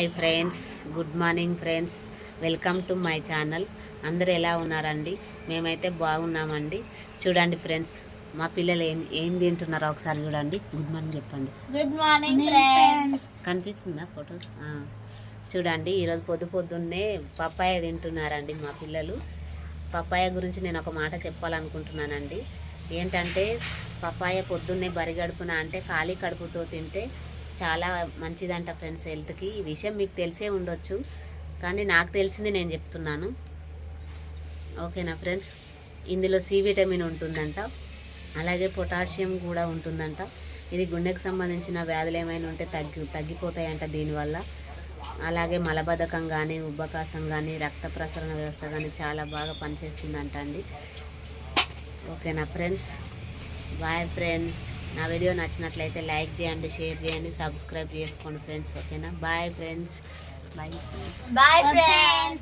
Hi friends, good morning friends. Welcome to my channel. అందరూ ఎలా ఉన్నారండి? మేమైతే బాగున్నామండి. చూడండి ఫ్రెండ్స్, మా పిల్లలు ఏం తింటున్నారో ఒకసారి చూడండి. గుడ్ మార్నింగ్ చెప్పండి. Good morning friends. కనిపిస్తుందా ఫొటోస్? చూడండి, ఈరోజు పొద్దున్నే పప్పాయ తింటున్నారండి మా పిల్లలు. పప్పాయ గురించి నేను ఒక మాట చెప్పాలనుకుంటున్నానండి. ఏంటంటే పప్పాయ పొద్దున్నే బరిగడుపున అంటే ఖాళీ కడుపుతో తింటే చాలా మంచిదంట ఫ్రెండ్స్ హెల్త్కి. ఈ విషయం మీకు తెలిసే ఉండొచ్చు, కానీ నాకు తెలిసింది నేను చెప్తున్నాను. ఓకేనా ఫ్రెండ్స్? ఇందులో సి విటమిన్ ఉంటుందంట, అలాగే పొటాషియం కూడా ఉంటుందంట. ఇది గుండెకు సంబంధించిన వ్యాధులు ఏమైనా ఉంటే తగ్గిపోతాయంట దీనివల్ల. అలాగే మలబద్ధకం కానీ, ఉబ్బకాసం కానీ, రక్త ప్రసరణ వ్యవస్థ కానీ చాలా బాగా పనిచేస్తుందంట అండి. ఓకేనా ఫ్రెండ్స్? Bye friends. నా వీడియో నచ్చినట్లయితే లైక్ చేయండి, షేర్ చేయండి, సబ్స్క్రైబ్ చేసుకోండి ఫ్రెండ్స్. ఓకేనా? Bye friends. Bye friends.